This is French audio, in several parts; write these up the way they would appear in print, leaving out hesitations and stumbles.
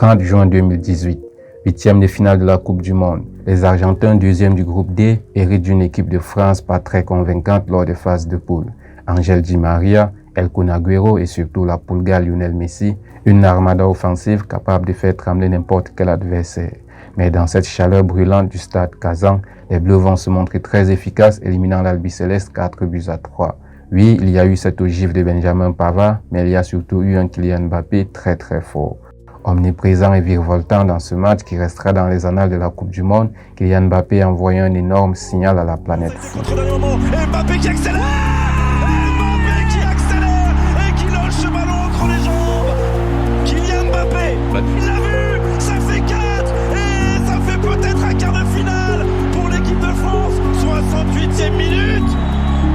30 juin 2018, huitième de finale de la Coupe du Monde. Les Argentins, deuxième du groupe D, héritent d'une équipe de France pas très convaincante lors des phases de poule. Ángel Di María, El Kun Agüero et surtout la Pulga Lionel Messi, une armada offensive capable de faire trembler n'importe quel adversaire. Mais dans cette chaleur brûlante du stade Kazan, les Bleus vont se montrer très efficaces, éliminant l'Albiceleste 4-3. Oui, il y a eu cette ogive de Benjamin Pavard, mais il y a surtout eu un Kylian Mbappé très très fort. Omniprésent et virevoltant dans ce match qui restera dans les annales de la Coupe du Monde, Kylian Mbappé a envoyé un énorme signal à la planète foot. Mbappé qui accélère! Mbappé qui accélère et qui lâche ce ballon entre les jambes! Kylian Mbappé, il l'a vu! Ça fait 4 et ça fait peut-être un quart de finale pour l'équipe de France! 68e minute!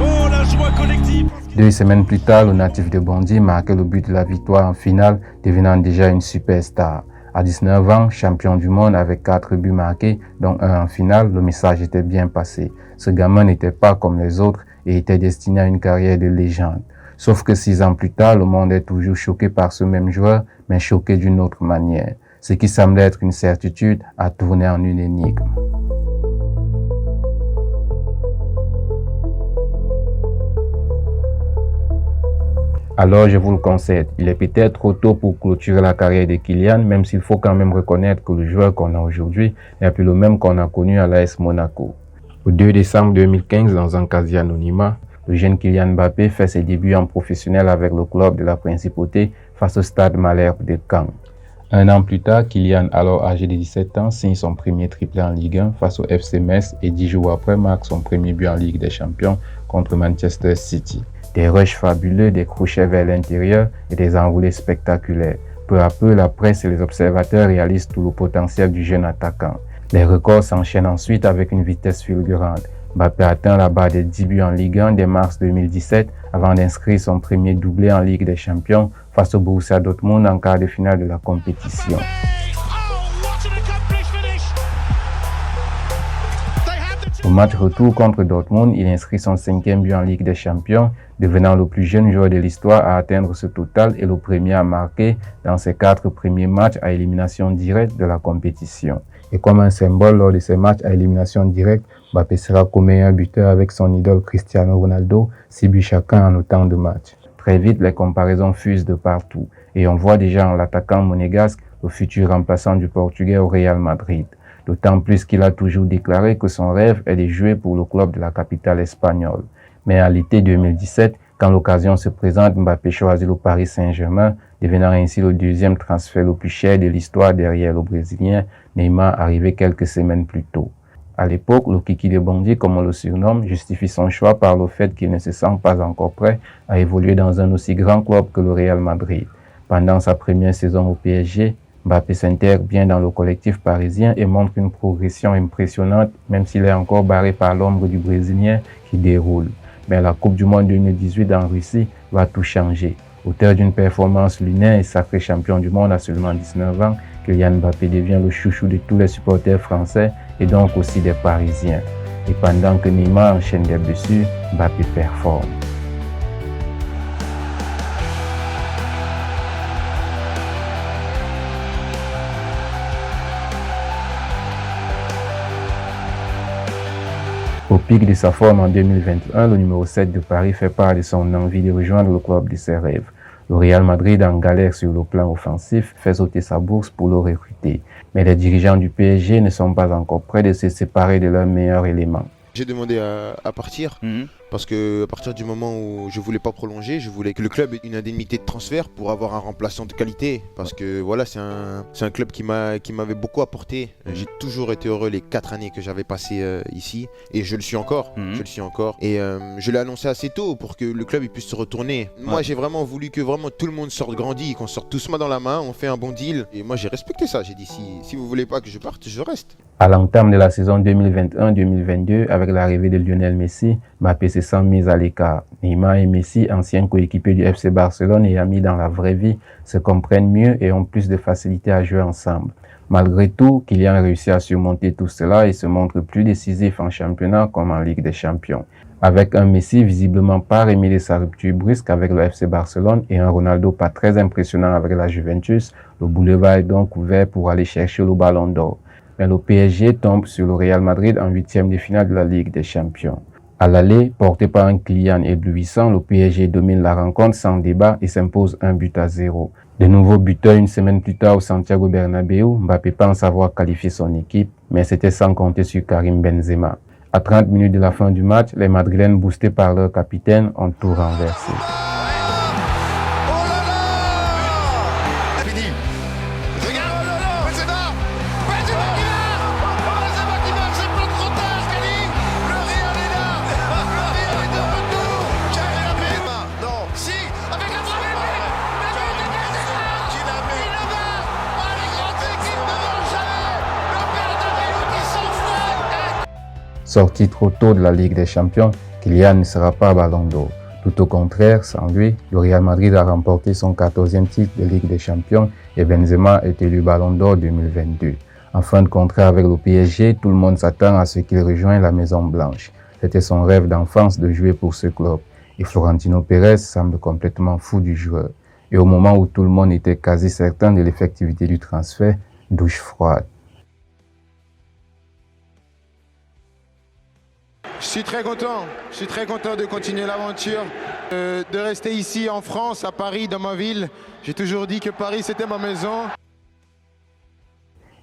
Oh, la joie collective! 2 semaines plus tard, le natif de Bondy marquait le but de la victoire en finale, devenant déjà une superstar. À 19 ans, champion du monde avec 4 buts marqués, dont un en finale, le message était bien passé. Ce gamin n'était pas comme les autres et était destiné à une carrière de légende. Sauf que 6 ans plus tard, le monde est toujours choqué par ce même joueur, mais choqué d'une autre manière. Ce qui semblait être une certitude a tourné en une énigme. Alors je vous le concède, il est peut-être trop tôt pour clôturer la carrière de Kylian, même s'il faut quand même reconnaître que le joueur qu'on a aujourd'hui n'est plus le même qu'on a connu à l'AS Monaco. Le 2 décembre 2015, dans un quasi-anonymat, le jeune Kylian Mbappé fait ses débuts en professionnel avec le club de la Principauté face au Stade Malherbe de Caen. Un an plus tard, Kylian, alors âgé de 17 ans, signe son premier triplé en Ligue 1 face au FC Metz et 10 jours après marque son premier but en Ligue des Champions contre Manchester City. Des rushs fabuleux, des crochets vers l'intérieur et des enroulés spectaculaires. Peu à peu, la presse et les observateurs réalisent tout le potentiel du jeune attaquant. Les records s'enchaînent ensuite avec une vitesse fulgurante. Mbappé atteint la barre des 10 buts en Ligue 1 dès mars 2017 avant d'inscrire son premier doublé en Ligue des Champions face au Borussia Dortmund en quart de finale de la compétition. Au match retour contre Dortmund, il inscrit son 5e but en Ligue des Champions, devenant le plus jeune joueur de l'histoire à atteindre ce total et le premier à marquer dans ses 4 premiers matchs à élimination directe de la compétition. Et comme un symbole lors de ces matchs à élimination directe, Mbappé sera comme meilleur buteur avec son idole Cristiano Ronaldo, 6 buts chacun en autant de matchs. Très vite, les comparaisons fusent de partout et on voit déjà en l'attaquant monégasque le futur remplaçant du Portugais au Real Madrid. D'autant plus qu'il a toujours déclaré que son rêve est de jouer pour le club de la capitale espagnole. Mais à l'été 2017, quand l'occasion se présente, Mbappé choisit le Paris Saint-Germain, devenant ainsi le 2e transfert le plus cher de l'histoire derrière le Brésilien Neymar, arrivé quelques semaines plus tôt. À l'époque, le Kiki de Bondy, comme on le surnomme, justifie son choix par le fait qu'il ne se sent pas encore prêt à évoluer dans un aussi grand club que le Real Madrid. Pendant sa première saison au PSG, Mbappé s'intègre bien dans le collectif parisien et montre une progression impressionnante, même s'il est encore barré par l'ombre du Brésilien qui déroule. Mais la Coupe du Monde 2018 en Russie va tout changer. Auteur d'une performance lunaire et sacré champion du monde à seulement 19 ans, Kylian Mbappé devient le chouchou de tous les supporters français et donc aussi des Parisiens. Et pendant que Neymar enchaîne des blessures, Mbappé performe. Au pic de sa forme en 2021, le numéro 7 de Paris fait part de son envie de rejoindre le club de ses rêves. Le Real Madrid, en galère sur le plan offensif, fait sauter sa bourse pour le recruter. Mais les dirigeants du PSG ne sont pas encore prêts de se séparer de leur meilleur élément. J'ai demandé à partir parce que à partir du moment où je voulais pas prolonger, je voulais que le club ait une indemnité de transfert pour avoir un remplaçant de qualité. Parce que voilà, c'est un club qui m'avait beaucoup apporté. J'ai toujours été heureux les 4 années que j'avais passées ici et je le suis encore. Et je l'ai annoncé assez tôt pour que le club il puisse se retourner. Moi, j'ai vraiment voulu que vraiment tout le monde sorte grandi, qu'on sorte tous main dans la main, on fait un bon deal. Et moi, j'ai respecté ça. J'ai dit si vous voulez pas que je parte, je reste. À l'entame de la saison 2021-2022, avec l'arrivée de Lionel Messi, Mbappé se sent mis à l'écart. Neymar et Messi, anciens coéquipiers du FC Barcelone et amis dans la vraie vie, se comprennent mieux et ont plus de facilité à jouer ensemble. Malgré tout, Kylian réussit à surmonter tout cela et se montre plus décisif en championnat comme en Ligue des Champions. Avec un Messi visiblement pas remis de sa rupture brusque avec le FC Barcelone et un Ronaldo pas très impressionnant avec la Juventus, le boulevard est donc ouvert pour aller chercher le Ballon d'Or. Mais le PSG tombe sur le Real Madrid en huitième de finale de la Ligue des Champions. À l'aller, porté par un Kylian éblouissant, le PSG domine la rencontre sans débat et s'impose 1-0. De nouveau buteur une semaine plus tard au Santiago Bernabéu, Mbappé pense avoir qualifié son équipe, mais c'était sans compter sur Karim Benzema. À 30 minutes de la fin du match, les Madrilènes, boostés par leur capitaine, ont tout renversé. Sorti trop tôt de la Ligue des Champions, Kylian ne sera pas Ballon d'Or. Tout au contraire, sans lui, le Real Madrid a remporté son 14e titre de Ligue des Champions et Benzema est élu Ballon d'Or 2022. En fin de contrat avec le PSG, tout le monde s'attend à ce qu'il rejoigne la Maison Blanche. C'était son rêve d'enfance de jouer pour ce club. Et Florentino Pérez semble complètement fou du joueur. Et au moment où tout le monde était quasi certain de l'effectivité du transfert, douche froide. Je suis très content de continuer l'aventure, de rester ici en France, à Paris, dans ma ville. J'ai toujours dit que Paris c'était ma maison.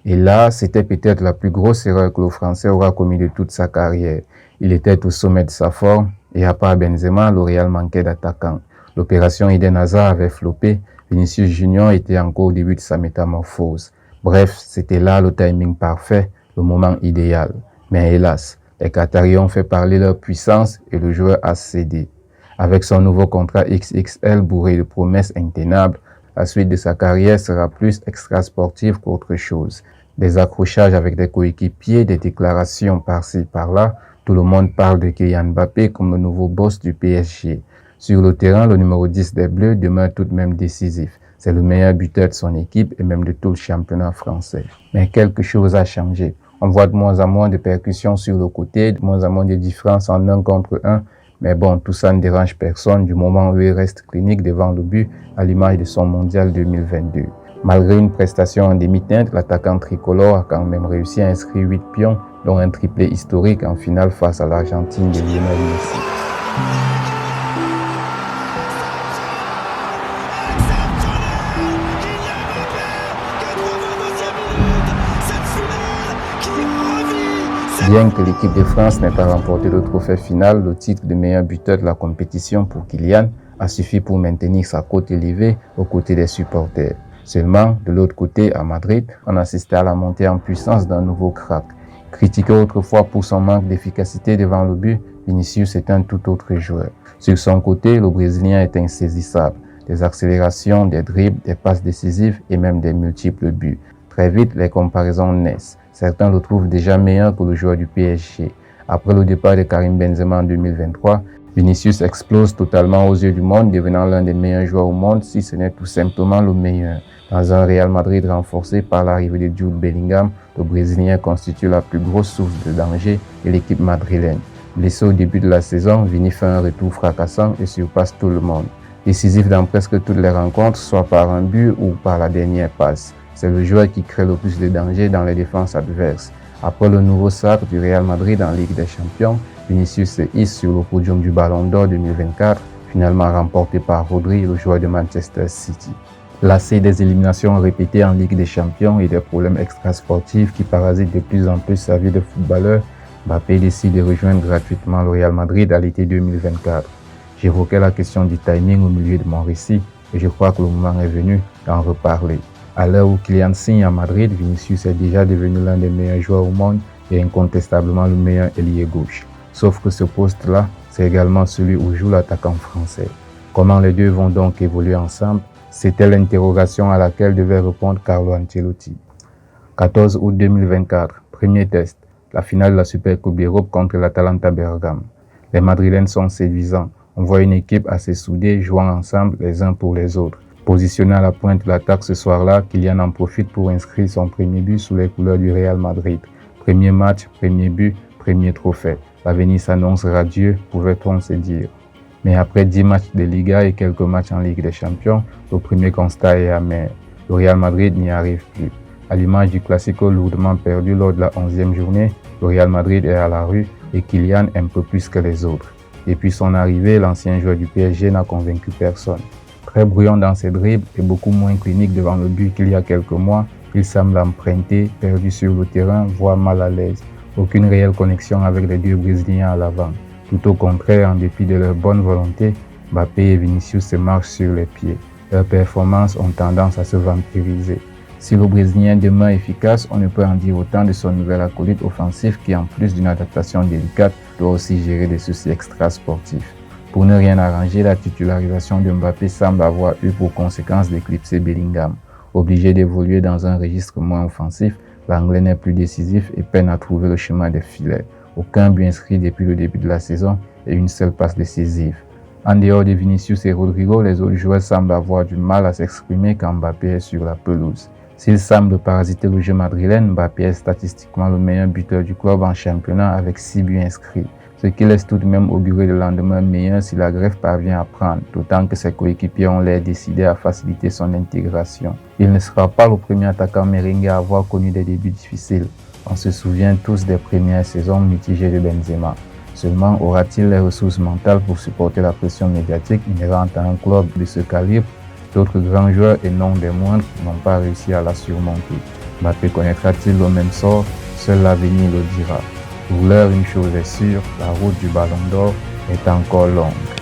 Et là, c'était peut-être la plus grosse erreur que le Français aura commise de toute sa carrière. Il était au sommet de sa forme et à part Benzema, le Real manquait d'attaquants. L'opération Eden Hazard avait floppé, Vinicius Junior était encore au début de sa métamorphose. Bref, c'était là le timing parfait, le moment idéal. Mais hélas, les Qataris ont fait parler leur puissance et le joueur a cédé. Avec son nouveau contrat XXL bourré de promesses intenables, la suite de sa carrière sera plus extra-sportive qu'autre chose. Des accrochages avec des coéquipiers, des déclarations par-ci par-là, tout le monde parle de Kylian Mbappé comme le nouveau boss du PSG. Sur le terrain, le numéro 10 des Bleus demeure tout de même décisif. C'est le meilleur buteur de son équipe et même de tout le championnat français. Mais quelque chose a changé. On voit de moins en moins de percussions sur le côté, de moins en moins de différences en 1 contre 1. Mais bon, tout ça ne dérange personne du moment où il reste clinique devant le but à l'image de son mondial 2022. Malgré une prestation en demi-teinte, l'attaquant tricolore a quand même réussi à inscrire 8 pions, dont un triplé historique en finale face à l'Argentine de Lionel Messi. Bien que l'équipe de France n'ait pas remporté le trophée final, le titre de meilleur buteur de la compétition pour Kylian a suffi pour maintenir sa cote élevée aux côtés des supporters. Seulement, de l'autre côté, à Madrid, on assistait à la montée en puissance d'un nouveau crack. Critiqué autrefois pour son manque d'efficacité devant le but, Vinicius est un tout autre joueur. Sur son côté, le Brésilien est insaisissable. Des accélérations, des dribbles, des passes décisives et même des multiples buts. Très vite, les comparaisons naissent. Certains le trouvent déjà meilleur que le joueur du PSG. Après le départ de Karim Benzema en 2023, Vinicius explose totalement aux yeux du monde, devenant l'un des meilleurs joueurs au monde, si ce n'est tout simplement le meilleur. Dans un Real Madrid renforcé par l'arrivée de Jude Bellingham, le Brésilien constitue la plus grosse source de danger de l'équipe madrilène. Blessé au début de la saison, Vini fait un retour fracassant et surpasse tout le monde. Décisif dans presque toutes les rencontres, soit par un but ou par la dernière passe. C'est le joueur qui crée le plus de danger dans les défenses adverses. Après le nouveau sacre du Real Madrid en Ligue des Champions, Vinicius se hisse sur le podium du Ballon d'Or 2024, finalement remporté par Rodri, le joueur de Manchester City. Lassé des éliminations répétées en Ligue des Champions et des problèmes extrasportifs qui parasitent de plus en plus sa vie de footballeur, Mbappé décide de rejoindre gratuitement le Real Madrid à l'été 2024. J'évoquais la question du timing au milieu de mon récit et je crois que le moment est venu d'en reparler. À l'heure où Kylian signe à Madrid, Vinicius est déjà devenu l'un des meilleurs joueurs au monde et incontestablement le meilleur ailier gauche. Sauf que ce poste-là, c'est également celui où joue l'attaquant français. Comment les deux vont donc évoluer ensemble? C'était l'interrogation à laquelle devait répondre Carlo Ancelotti. 14 août 2024, premier test, la finale de la Super Coupe d'Europe contre l'Atalanta Bergame. Les Madrilènes sont séduisants. On voit une équipe assez soudée jouant ensemble les uns pour les autres. Positionné à la pointe de l'attaque ce soir-là, Kylian en profite pour inscrire son premier but sous les couleurs du Real Madrid. Premier match, premier but, premier trophée. L'avenir s'annonce radieux, pouvait-on se dire. Mais après 10 matchs de Liga et quelques matchs en Ligue des Champions, le premier constat est amer. Le Real Madrid n'y arrive plus. À l'image du Classico lourdement perdu lors de la 11e journée, le Real Madrid est à la rue et Kylian un peu plus que les autres. Depuis son arrivée, l'ancien joueur du PSG n'a convaincu personne. Très bruyant dans ses dribbles et beaucoup moins clinique devant le but qu'il y a quelques mois, il semble emprunté, perdu sur le terrain, voire mal à l'aise. Aucune réelle connexion avec les deux Brésiliens à l'avant. Tout au contraire, en dépit de leur bonne volonté, Mbappé et Vinicius se marchent sur les pieds. Leurs performances ont tendance à se vampiriser. Si le Brésilien demeure efficace, on ne peut en dire autant de son nouvel acolyte offensif qui, en plus d'une adaptation délicate, doit aussi gérer des soucis extra-sportifs. Pour ne rien arranger, la titularisation de Mbappé semble avoir eu pour conséquence d'éclipser Bellingham. Obligé d'évoluer dans un registre moins offensif, l'Anglais n'est plus décisif et peine à trouver le chemin des filets. Aucun but inscrit depuis le début de la saison et une seule passe décisive. En dehors de Vinicius et Rodrigo, les autres joueurs semblent avoir du mal à s'exprimer quand Mbappé est sur la pelouse. S'il semble parasiter le jeu madrilène, Mbappé est statistiquement le meilleur buteur du club en championnat avec 6 buts inscrits, ce qui laisse tout de même augurer le lendemain meilleur si la greffe parvient à prendre, d'autant que ses coéquipiers ont l'air décidés à faciliter son intégration. Il ne sera pas le premier attaquant merengue à avoir connu des débuts difficiles. On se souvient tous des premières saisons mitigées de Benzema. Seulement aura-t-il les ressources mentales pour supporter la pression médiatique inhérente à un club de ce calibre? D'autres grands joueurs et non des moindres n'ont pas réussi à la surmonter. Mbappé connaîtra-t-il le même sort? Seul l'avenir le dira. Pour l'heure, une chose est sûre, la route du Ballon d'Or est encore longue.